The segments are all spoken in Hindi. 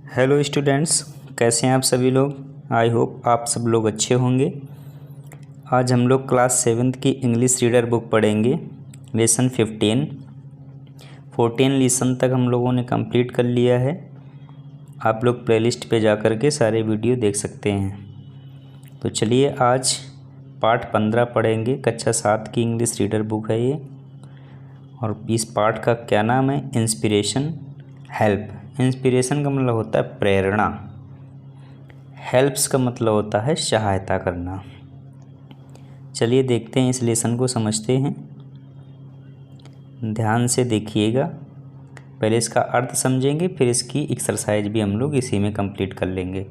हेलो स्टूडेंट्स, कैसे हैं आप सभी लोग। आई होप आप सब लोग अच्छे होंगे। आज हम लोग क्लास 7th की इंग्लिश रीडर बुक पढ़ेंगे। लेसन 14 लेसन तक हम लोगों ने कंप्लीट कर लिया है। आप लोग प्लेलिस्ट पे जा कर के सारे वीडियो देख सकते हैं। तो चलिए आज पार्ट 15 पढ़ेंगे। कक्षा 7 की इंग्लिश रीडर बुक है ये। और इस पार्ट का क्या नाम है? Inspiration help. इंस्पिरेशन का मतलब होता है प्रेरणा। हेल्प्स का मतलब होता है सहायता करना। चलिए देखते हैं, इस लेसन को समझते हैं। ध्यान से देखिएगा। पहले इसका अर्थ समझेंगे, फिर इसकी एक्सरसाइज भी हम लोग इसी में कंप्लीट कर लेंगे।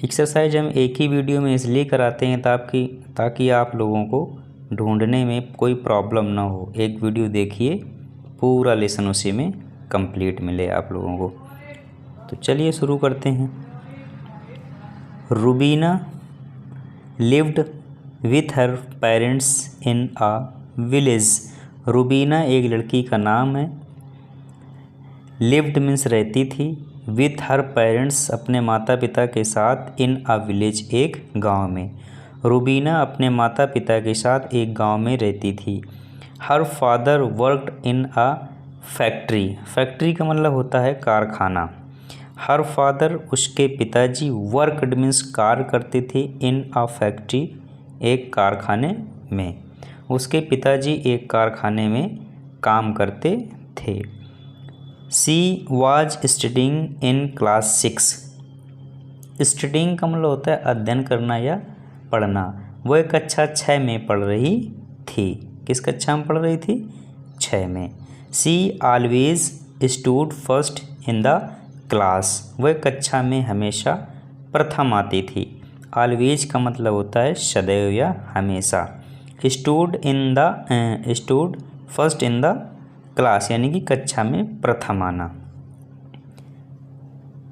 एक्सरसाइज हम एक ही वीडियो में इसलिए कराते हैं ताकि आप लोगों को ढूंढने में कोई प्रॉब्लम ना हो। एक वीडियो देखिए, पूरा लेसन उसी में कंप्लीट मिले आप लोगों को। तो चलिए शुरू करते हैं। Rubina lived with her parents in a village. Rubina एक लड़की का नाम है। लिव्ड मीन्स रहती थी। विथ हर पेरेंट्स अपने माता पिता के साथ। इन अ विलेज एक गांव में। रूबीना अपने माता पिता के साथ एक गांव में रहती थी। Her father worked in a factory. Factory का मतलब होता है कारखाना। हर फादर उसके पिताजी वर्कड मीन्स कार्य करते थे। इन अ फैक्ट्री एक कारखाने में। उसके पिताजी एक कारखाने में काम करते थे। She was studying in class 6। Studying का मतलब होता है अध्ययन करना या पढ़ना। वह कक्षा 6 में पढ़ रही थी। किस कक्षा में पढ़ रही थी? 6 में। She always stood first in the class. वह कक्षा में हमेशा प्रथम आती थी। ऑलवेज का मतलब होता है सदैव या हमेशा। Stood first in the class यानी कि कक्षा में प्रथम आना।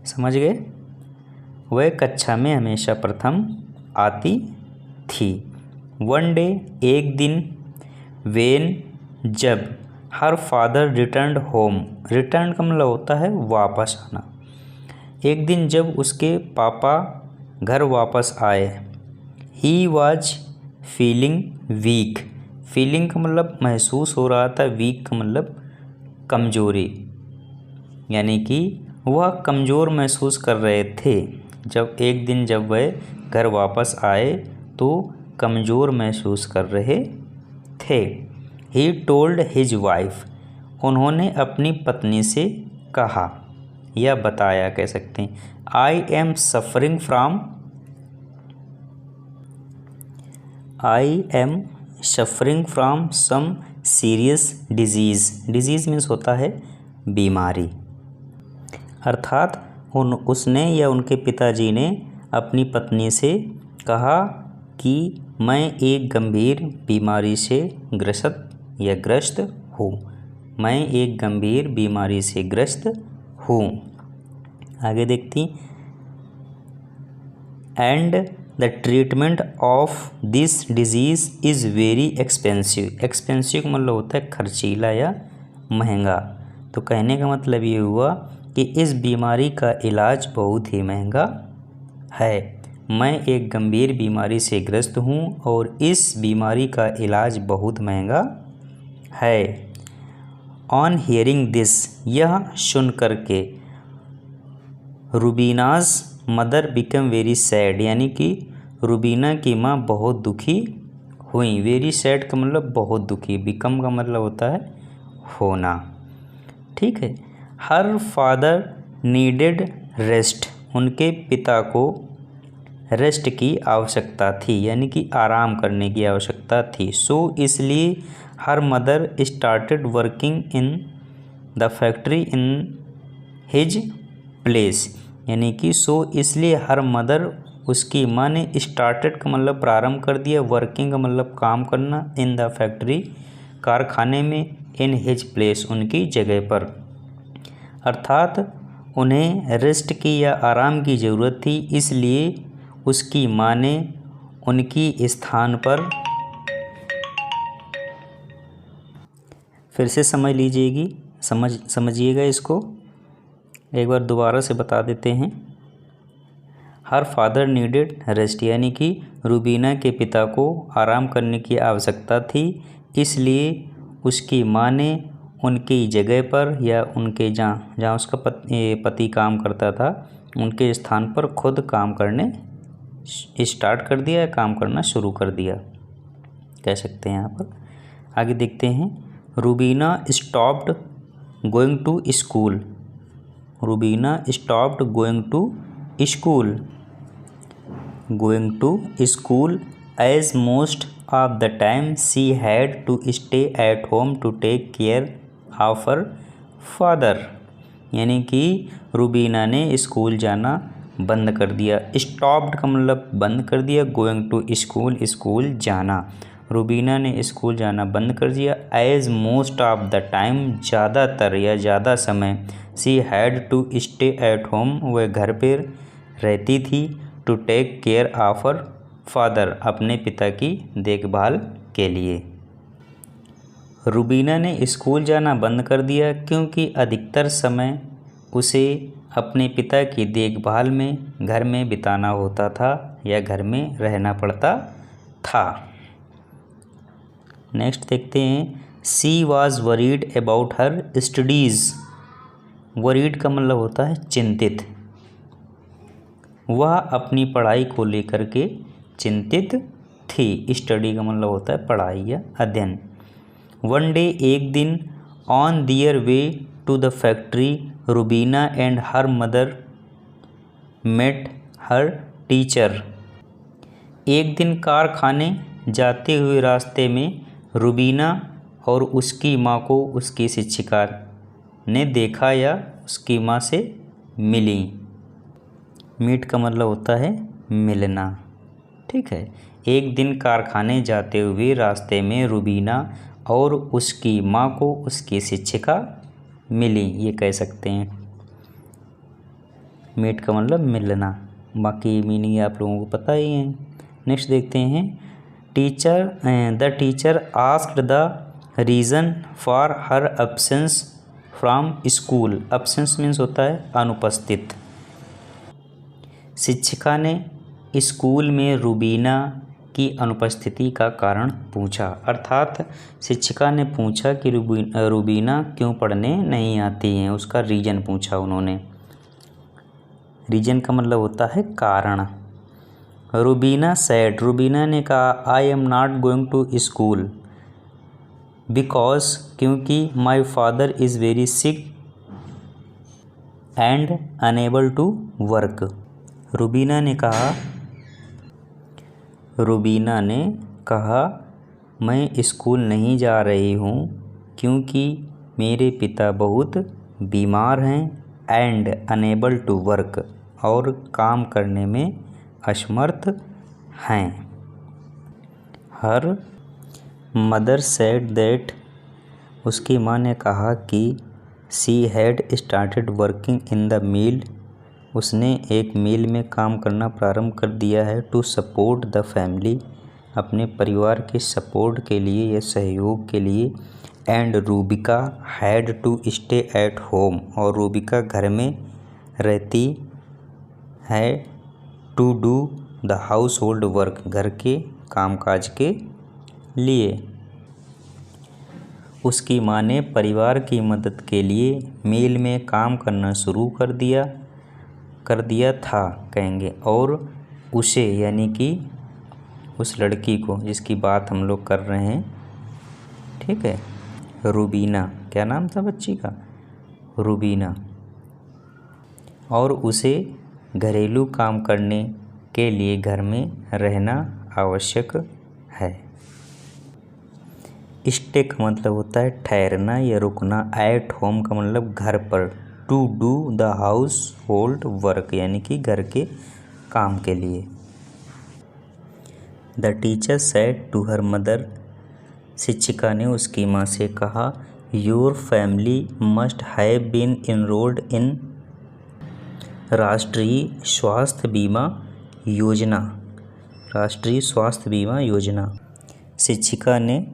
समझ गए? वह कक्षा में हमेशा प्रथम आती थी। वन डे एक दिन। वेन जब। Her father return home. Return का मतलब होता है वापस आना। एक दिन जब उसके पापा घर वापस आए। He was feeling weak. Feeling का मतलब महसूस हो रहा था। वीक का मतलब कमजोरी, यानी कि वह कमज़ोर महसूस कर रहे थे। जब वह घर वापस आए तो कमज़ोर महसूस कर रहे थे। He told his wife. उन्होंने अपनी पत्नी से कहा या बताया, कह सकते हैं। I am suffering from some serious disease. Disease means होता है बीमारी। अर्थात उसने या उनके पिताजी ने अपनी पत्नी से कहा कि मैं एक गंभीर बीमारी से ग्रस्त हूँ। मैं एक गंभीर बीमारी से ग्रस्त हूँ। आगे देखती। And the treatment of this disease is very expensive. Expensive का मतलब होता है खर्चीला या महंगा। तो कहने का मतलब ये हुआ कि इस बीमारी का इलाज बहुत ही महंगा है। मैं एक गंभीर बीमारी से ग्रस्त हूँ और इस बीमारी का इलाज बहुत महंगा है। On hearing this. यह सुन कर के रूबीनाज मदर बिकम वेरी सैड, यानी कि रूबीना की माँ बहुत दुखी हुई। वेरी सैड का मतलब बहुत दुखी। बिकम का मतलब होता है होना। ठीक है। Her father needed rest. उनके पिता को रेस्ट की आवश्यकता थी, यानी कि आराम करने की आवश्यकता थी। सो इसलिए her mother started working in the factory in his place, यानी कि इसलिए हर मदर, उसकी माँ ने स्टार्टेड का मतलब प्रारंभ कर दिया। वर्किंग का मतलब काम करना। इन द फैक्ट्री कारखाने में। इन हिज प्लेस उनकी जगह पर। अर्थात उन्हें रेस्ट की या आराम की ज़रूरत थी, इसलिए उसकी माँ ने उनकी स्थान पर, फिर से समझिएगा इसको। एक बार दोबारा से बता देते हैं। हर फादर नीडेड रेस्ट, यानी कि रूबीना के पिता को आराम करने की आवश्यकता थी, इसलिए उसकी माँ ने उनकी जगह पर या उनके जहाँ उसका पति काम करता था उनके स्थान पर खुद काम करने स्टार्ट कर दिया या काम करना शुरू कर दिया, कह सकते हैं यहाँ पर। आगे देखते हैं। Rubina stopped going to school. Rubina stopped going to school as most of the time she had to stay at home to take care of her father, यानी कि रूबीना ने स्कूल जाना बंद कर दिया। स्टॉप्ड का मतलब बंद कर दिया, गोइंग टू स्कूल जाना। रूबीना ने स्कूल जाना बंद कर दिया। As most of the time, ज़्यादातर या ज़्यादा समय। She had to stay at home, वह घर पर रहती थी। To take care of her father, अपने पिता की देखभाल के लिए। रूबीना ने स्कूल जाना बंद कर दिया क्योंकि अधिकतर समय उसे अपने पिता की देखभाल में घर में बिताना होता था या घर में रहना पड़ता था। नेक्स्ट देखते हैं। She was worried about her studies. Worried का मतलब होता है चिंतित। वह अपनी पढ़ाई को लेकर के चिंतित थी। स्टडी का मतलब होता है पढ़ाई या अध्ययन। वन डे, एक दिन, on their way to the factory, Rubina and her mother met her teacher. एक दिन कारखाने जाते हुए रास्ते में रूबीना और उसकी माँ को उसकी शिक्षिका ने देखा या उसकी माँ से मिली। मीट का मतलब होता है मिलना, ठीक है। एक दिन कारखाने जाते हुए रास्ते में रूबीना और उसकी माँ को उसकी शिक्षिका मिली, ये कह सकते हैं। मीट का मतलब मिलना, बाकी मीनिंग आप लोगों को पता ही है। नेक्स्ट देखते हैं। The teacher asked the reason for her absence from school. Absence means होता है अनुपस्थित। शिक्षिका ने स्कूल में रूबीना की अनुपस्थिति का कारण पूछा, अर्थात शिक्षिका ने पूछा कि रूबीना क्यों पढ़ने नहीं आती हैं, उसका रीज़न पूछा उन्होंने। रीज़न का मतलब होता है कारण। रूबीना सैड, रूबीना ने कहा, I am not going to school because, क्योंकि my father is very sick and unable to work. Rubina ने कहा मैं स्कूल नहीं जा रही हूँ क्योंकि मेरे पिता बहुत बीमार हैं, एंड अनेबल टू वर्क, और काम करने में असमर्थ हैं। हर मदर सेड दैट, उसकी माँ ने कहा कि she had started working in the mill, उसने एक मिल में काम करना प्रारंभ कर दिया है। टू सपोर्ट द फैमिली, अपने परिवार के सपोर्ट के लिए या सहयोग के लिए। And Rubika had to stay at home, और रूबिका घर में रहती है। To do the household work, घर के कामकाज के लिए। उसकी माँ ने परिवार की मदद के लिए मिल में काम करना शुरू कर दिया था कहेंगे। और उसे, यानी कि उस लड़की को जिसकी बात हम लोग कर रहे हैं, ठीक है, रूबीना, क्या नाम था बच्ची का, रूबीना, और उसे घरेलू काम करने के लिए घर में रहना आवश्यक है। स्टे का मतलब होता है ठहरना या रुकना। एट होम का मतलब घर पर। To do the household work, यानी कि घर के काम के लिए। The teacher said to her mother, शिक्षिका ने उसकी माँ से कहा, your family must have been enrolled in Rashtriya Swasthya बीमा योजना। राष्ट्रीय स्वास्थ्य बीमा योजना। शिक्षिका ने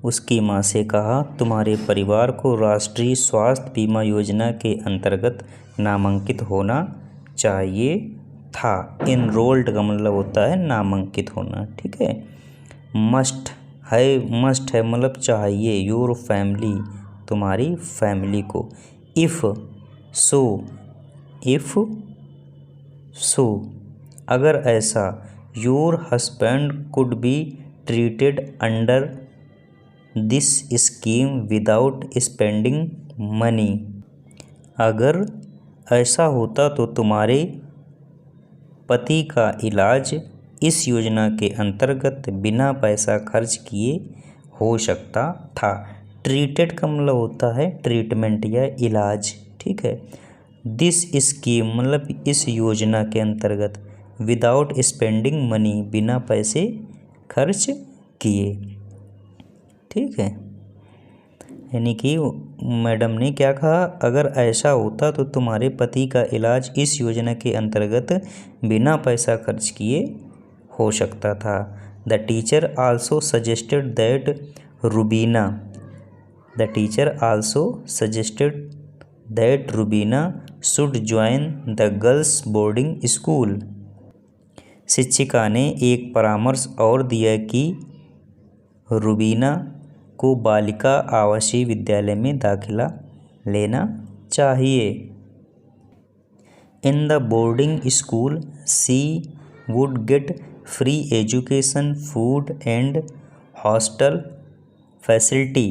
उसकी माँ से कहा, तुम्हारे परिवार को राष्ट्रीय स्वास्थ्य बीमा योजना के अंतर्गत नामांकित होना चाहिए था। इनरोल्ड का मतलब होता है नामांकित होना, ठीक है। मस्ट है मतलब चाहिए, योर फैमिली तुम्हारी फैमिली को। इफ़ सो अगर ऐसा, your husband could be treated under this scheme without spending money. अगर ऐसा होता तो तुम्हारे पति का इलाज इस योजना के अंतर्गत बिना पैसा खर्च किए हो सकता था। ट्रीटेड का मतलब होता है ट्रीटमेंट या इलाज, ठीक है। दिस स्कीम मतलब इस योजना के अंतर्गत, विदाउट स्पेंडिंग मनी बिना पैसे खर्च किए, ठीक है। यानी कि मैडम ने क्या कहा, अगर ऐसा होता तो तुम्हारे पति का इलाज इस योजना के अंतर्गत बिना पैसा खर्च किए हो सकता था। The teacher also suggested that Rubina should join the girls boarding school. शिक्षिका ने एक परामर्श और दिया कि रूबीना को बालिका आवासीय विद्यालय में दाखिला लेना चाहिए। In the boarding school she would get free education, food and hostel facility.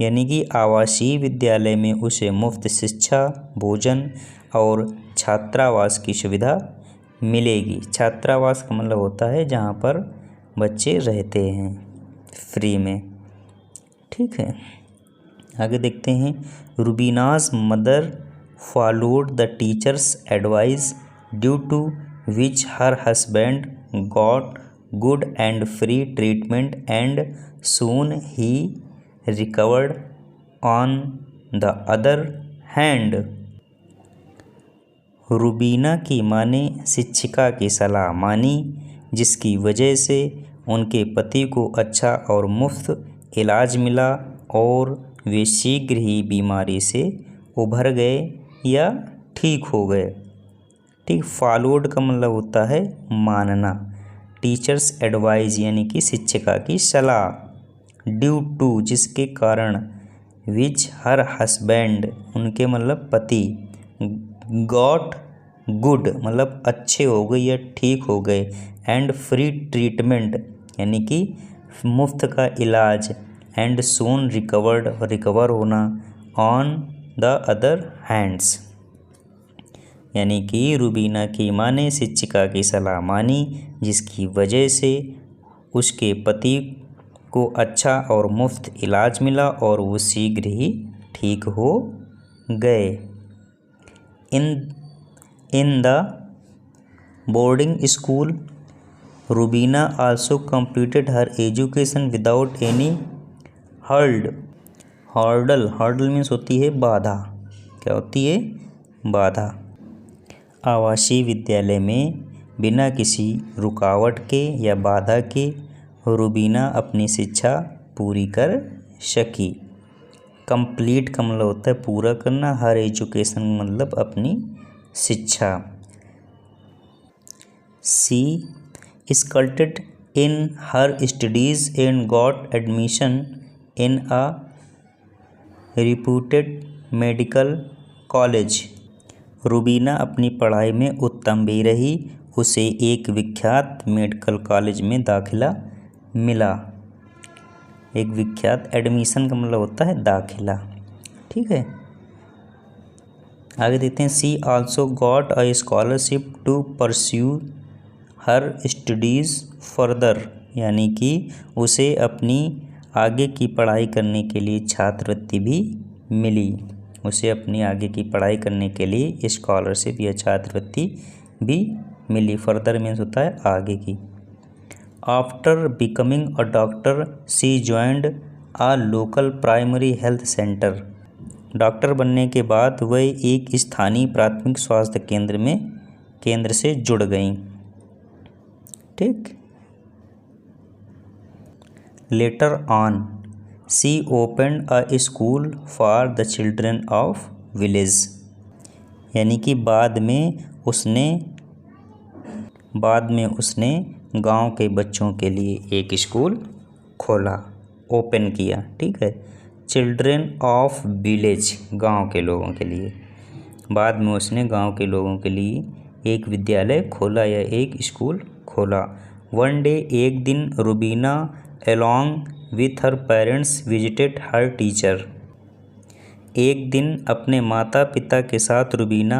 यानी कि आवासीय विद्यालय में उसे मुफ्त शिक्षा, भोजन और छात्रावास की सुविधा मिलेगी। छात्रावास का मतलब होता है जहाँ पर बच्चे रहते हैं फ्री में, ठीक है। आगे देखते हैं। Rubina's mother followed the teacher's advice, due to which her husband got good and free treatment and soon he recovered. On the other hand, Rubina की माँ ने शिक्षिका की सलाह मानी, जिसकी वजह से उनके पति को अच्छा और मुफ्त इलाज मिला और वे शीघ्र ही बीमारी से उभर गए या ठीक हो गए, ठीक। फॉलोड का मतलब होता है मानना। टीचर्स एडवाइस यानी कि शिक्षिका की सलाह। ड्यू टू जिसके कारण, विच हर हस्बैंड उनके मतलब पति, गॉट गुड मतलब अच्छे हो गए या ठीक हो गए, एंड फ्री ट्रीटमेंट यानी कि मुफ्त का इलाज, एंड सून रिकवर होना। ऑन द अदर हैंड्स यानी कि रूबीना की माँ ने शिक्षिका की सलाह मानी, जिसकी वजह से उसके पति को अच्छा और मुफ्त इलाज मिला और वो शीघ्र ही ठीक हो गए। In the boarding school Rubina also completed her education without any hurdle means होती है बाधा। क्या होती है? बाधा। आवासीय विद्यालय में बिना किसी रुकावट के या बाधा के रूबीना अपनी शिक्षा पूरी कर सकी। कंप्लीट का मतलब होता है पूरा करना, हर एजुकेशन मतलब अपनी शिक्षा। She excelled in her studies and got admission in a reputed medical college. Rubina अपनी पढ़ाई में उत्तम भी रही, उसे एक विख्यात मेडिकल कॉलेज में दाखिला मिला। एक विख्यात, एडमिशन का मतलब होता है दाखिला, ठीक है। आगे देखते हैं। She also got a scholarship to pursue her studies further, यानी कि उसे अपनी आगे की पढ़ाई करने के लिए छात्रवृत्ति भी मिली। उसे अपनी आगे की पढ़ाई करने के लिए स्कॉलरशिप या छात्रवृत्ति भी मिली। फर्दर मीन्स होता है आगे की। After becoming a doctor she joined a local primary health centre. Doctor बनने के बाद वह एक स्थानीय प्राथमिक स्वास्थ्य केंद्र से जुड़ गई, ठीक। Later on she opened a school for the children of village, यानी कि बाद में उसने गांव के बच्चों के लिए एक स्कूल खोला, ओपन किया। ठीक है, चिल्ड्रन ऑफ विलेज, गांव के लोगों के लिए। बाद में उसने गांव के लोगों के लिए एक विद्यालय खोला या एक स्कूल खोला। वन डे, एक दिन, Rubina along with her parents visited her teacher. एक दिन अपने माता पिता के साथ रुबीना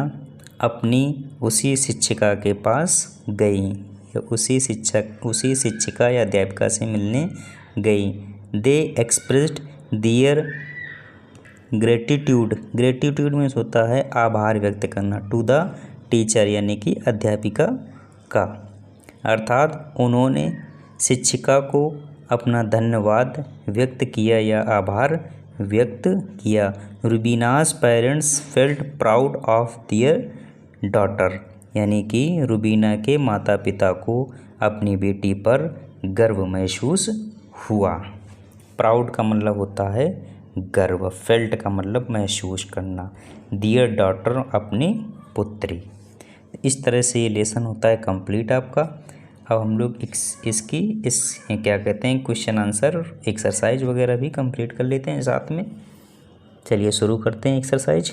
अपनी उसी शिक्षिका के पास गई, या उसी शिक्षिका या अध्यापिका से मिलने गई। दे एक्सप्रेस्ड दियर ग्रेटिट्यूड मीन्स होता है आभार व्यक्त करना, टू द टीचर यानी कि अध्यापिका का, अर्थात उन्होंने शिक्षिका को अपना धन्यवाद व्यक्त किया या आभार व्यक्त किया। Rubina's parents felt proud of their daughter, यानी कि रुबीना के माता पिता को अपनी बेटी पर गर्व महसूस हुआ। प्राउड का मतलब होता है गर्व, फेल्ट का मतलब महसूस करना, डियर डॉटर अपनी पुत्री। इस तरह से ये लेसन होता है कंप्लीट आपका। अब हम लोग इस क्या कहते हैं क्वेश्चन आंसर एक्सरसाइज वगैरह भी कंप्लीट कर लेते हैं साथ में। चलिए शुरू करते हैं एक्सरसाइज।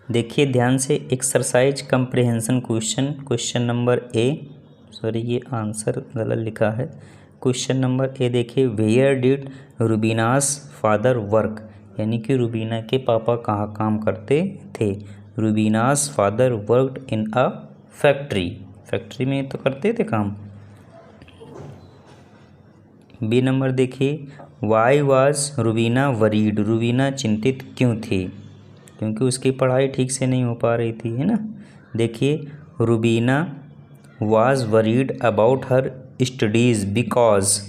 देखिए ध्यान से, exercise comprehension question number A, sorry ये आंसर गलत लिखा है। क्वेश्चन नंबर ए देखिए, where did Rubina's father work, यानी कि रुबीना के पापा कहाँ काम करते थे। Rubina's father worked in a factory में तो करते थे काम। बी नंबर देखिए, why was Rubina worried, Rubina चिंतित क्यों थी, क्योंकि उसकी पढ़ाई ठीक से नहीं हो पा रही थी, है ना। देखिए, Rubina was worried about her studies because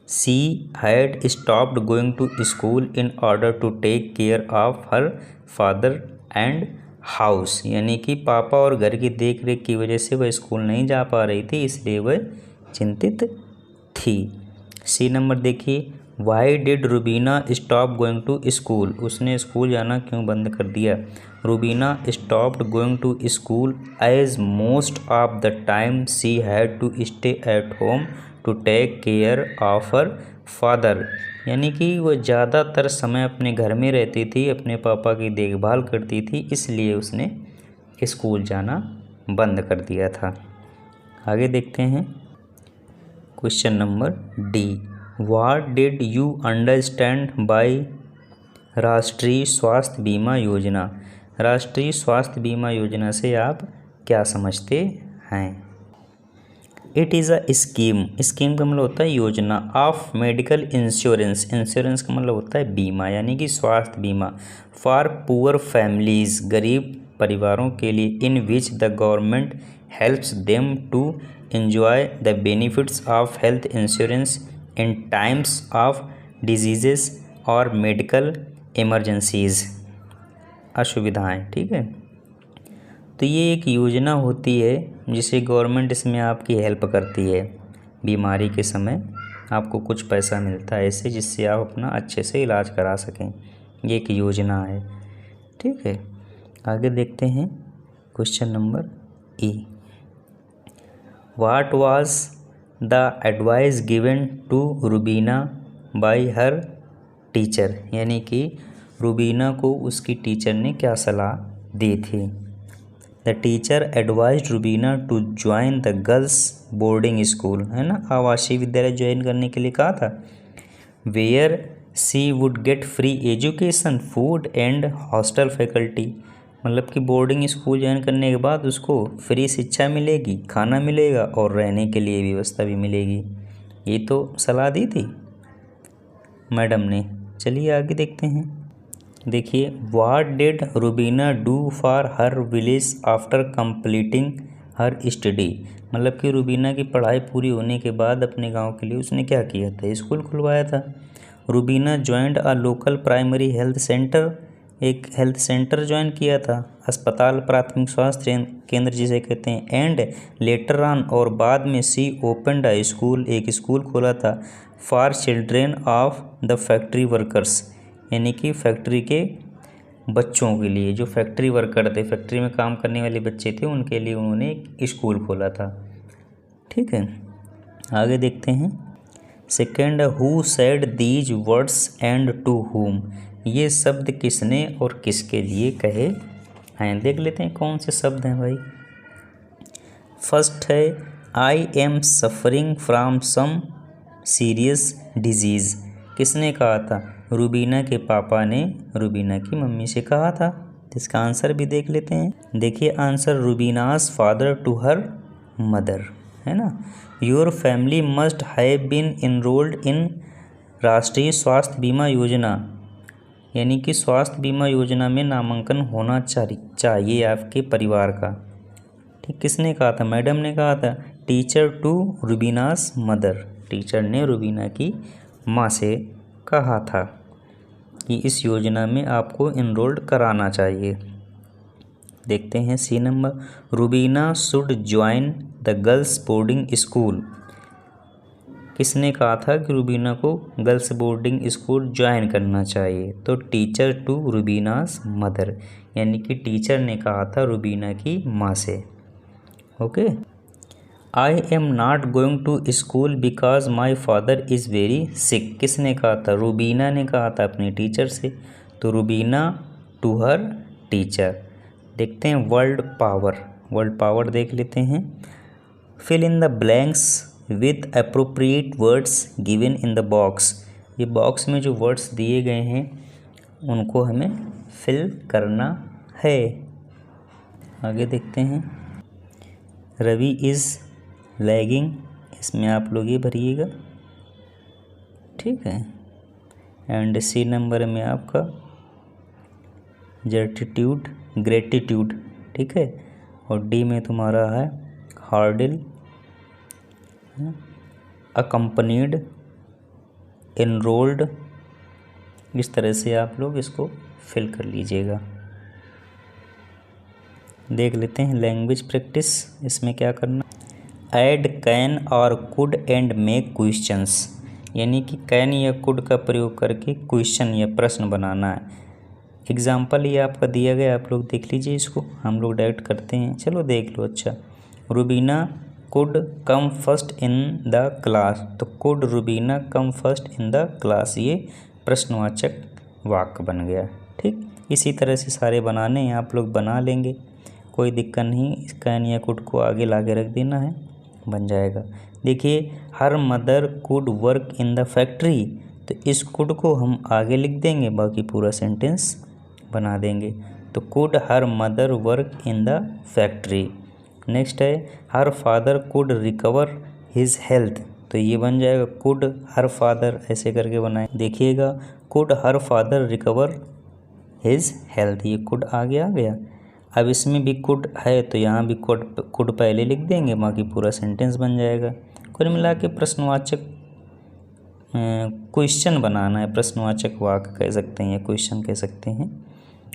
she had stopped going to school in order to take care of her father and house, यानी कि पापा और घर की देख रेख की वजह से वह स्कूल नहीं जा पा रही थी, इसलिए वह चिंतित थी। सी नंबर देखिए, why did Rubina stop going to school, उसने स्कूल जाना क्यों बंद कर दिया। Rubina stopped going to school as most of the time she had to stay at home to take care of her father, यानी कि वह ज़्यादातर समय अपने घर में रहती थी, अपने पापा की देखभाल करती थी, इसलिए उसने स्कूल जाना बंद कर दिया था। आगे देखते हैं question number D, what did you understand by राष्ट्रीय स्वास्थ्य बीमा योजना, राष्ट्रीय स्वास्थ्य बीमा योजना से आप क्या समझते हैं। इट इज़ अ स्कीम का मतलब होता है योजना, ऑफ मेडिकल इंश्योरेंस का मतलब होता है बीमा, यानी कि स्वास्थ्य बीमा, फॉर पुअर फैमिलीज, गरीब परिवारों के लिए, in which the government helps them to enjoy the benefits of health insurance in times of diseases और medical emergencies, असुविधाएं। ठीक है, तो ये एक योजना होती है जिसे गवर्नमेंट इसमें आपकी हेल्प करती है, बीमारी के समय आपको कुछ पैसा मिलता है इससे, जिससे आप अपना अच्छे से इलाज करा सकें, ये एक योजना है। ठीक है, आगे देखते हैं question number E, What was the advice given to Rubina by her teacher, यानी कि रुबीना को उसकी टीचर ने क्या सलाह दी थी। The teacher advised Rubina to join the girls boarding school, है ना, आवासीय विद्यालय ज्वाइन करने के लिए कहा था। Where she would get free education, food and hostel faculty, मतलब कि बोर्डिंग स्कूल ज्वाइन करने के बाद उसको फ्री शिक्षा मिलेगी, खाना मिलेगा और रहने के लिए व्यवस्था भी मिलेगी। ये तो सलाह दी थी मैडम ने। चलिए आगे देखते हैं। देखिए, what did Rubina do for her village after completing her study, मतलब कि रुबीना की पढ़ाई पूरी होने के बाद अपने गांव के लिए उसने क्या किया था, स्कूल खुलवाया था। Rubina joined a local primary health centre, एक हेल्थ सेंटर ज्वाइन किया था, अस्पताल प्राथमिक स्वास्थ्य केंद्र जिसे कहते हैं, एंड लेटर ऑन और बाद में सी ओपनड अ स्कूल, एक स्कूल खोला था for children of the factory workers, यानी कि फैक्ट्री के बच्चों के लिए, जो फैक्ट्री वर्कर थे, फैक्ट्री में काम करने वाले बच्चे थे, उनके लिए उन्होंने एक स्कूल खोला था। ठीक है, आगे देखते हैं। Second, who said these words and to whom, ये शब्द किसने और किसके लिए कहे हैं। देख लेते हैं कौन से शब्द हैं भाई। फर्स्ट है I am suffering from some serious disease, किसने कहा था, रूबीना के पापा ने रूबीना की मम्मी से कहा था। इसका आंसर भी देख लेते हैं। देखिए answer, Rubina's father to her mother, है ना। Your family must have been enrolled in Rashtriya Swasthya बीमा योजना, यानी कि स्वास्थ्य बीमा योजना में नामांकन होना चाहिए आपके परिवार का। ठीक, किसने कहा था, मैडम ने कहा था। टीचर टू रूबीनास मदर, टीचर ने रूबीना की माँ से कहा था कि इस योजना में आपको इनरोल्ड कराना चाहिए। देखते हैं C number, Rubina should join the girls boarding school, किसने कहा था कि रूबीना को गर्ल्स बोर्डिंग स्कूल ज्वाइन करना चाहिए, तो टीचर टू रूबीनास मदर, यानी कि टीचर ने कहा था रूबीना की माँ से। Okay, I am not going to school because my father is very sick, किसने कहा था, रूबीना ने कहा था अपने टीचर से, तो रूबीना टू हर टीचर। देखते हैं वर्ल्ड पावर देख लेते हैं। Fill in the blanks with appropriate words given in the box, ये बॉक्स में जो वर्ड्स दिए गए हैं उनको हमें फिल करना है। आगे देखते हैं। रवि इज़ लैगिंग, इसमें आप लोग ये भरिएगा। ठीक है, एंड सी नंबर में आपका ग्रेटिट्यूड, ठीक है, और डी में तुम्हारा है हार्डिल, अकम्पनीड, एनरोल्ड। इस तरह से आप लोग इसको फिल कर लीजिएगा। देख लेते हैं लैंग्वेज प्रैक्टिस, इसमें क्या करना, ऐड कैन और कुड एंड मेक क्वेश्चंस, यानी कि कैन या कुड का प्रयोग करके क्वेश्चन या प्रश्न बनाना है। एग्जाम्पल ये आपका दिया गया, आप लोग देख लीजिए इसको, हम लोग डायरेक्ट करते हैं, चलो देख लो। अच्छा, Rubina could come first in the class, तो could Rubina come first in the class, ये प्रश्नवाचक वाक्य बन गया। ठीक, इसी तरह से सारे बनाने हैं, आप लोग बना लेंगे, कोई दिक्कत नहीं। कैन या कुड को आगे लाके रख देना है, बन जाएगा। देखिए her mother could work in the factory, तो इस कुड को हम आगे लिख देंगे, बाकी पूरा सेंटेंस बना देंगे। तो could her mother work in the factory. Next है her father could recover his health, तो ये बन जाएगा कुड हर फादर, ऐसे करके बनाए। देखिएगा could her father recover his health, ये कुड आगे आ गया। अब इसमें भी कुड है तो यहाँ भी कुड पहले लिख देंगे, बाकी पूरा सेंटेंस बन जाएगा। कुल मिला के प्रश्नवाचक क्वेश्चन बनाना है, प्रश्नवाचक वाक्य कह सकते हैं या क्वेश्चन कह सकते हैं,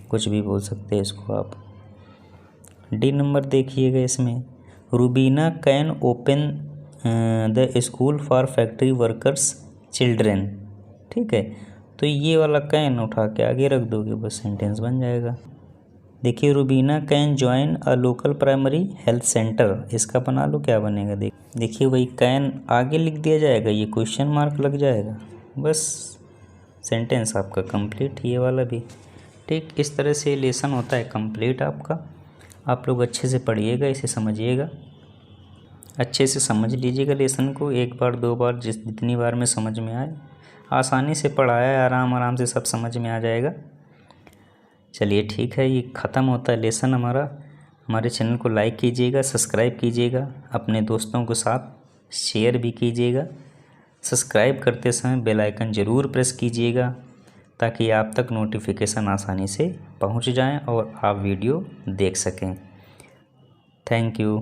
कुछ भी बोल सकते हैं इसको आप। डी नंबर देखिएगा, इसमें Rubina can open the school for factory workers children. ठीक है, तो ये वाला कैन उठा के आगे रख दोगे, बस सेंटेंस बन जाएगा। देखिए Rubina can join a local primary health centre, इसका बना लो, क्या बनेगा। देखिए वही कैन आगे लिख दिया जाएगा, ये क्वेश्चन मार्क लग जाएगा, बस सेंटेंस आपका कंप्लीट, ये वाला भी। ठीक, इस तरह से लेसन होता है कंप्लीट आपका। आप लोग अच्छे से पढ़िएगा, इसे समझिएगा, अच्छे से समझ लीजिएगा लेसन को, एक बार दो बार, जितनी बार में समझ में आए। आसानी से पढ़ाया है, आराम से सब समझ में आ जाएगा। चलिए ठीक है, ये ख़त्म होता है लेसन हमारा। हमारे चैनल को लाइक कीजिएगा, सब्सक्राइब कीजिएगा, अपने दोस्तों के साथ शेयर भी कीजिएगा। सब्सक्राइब करते समय बेल आइकन ज़रूर प्रेस कीजिएगा, ताकि आप तक नोटिफिकेशन आसानी से पहुंच जाएं और आप वीडियो देख सकें। Thank you.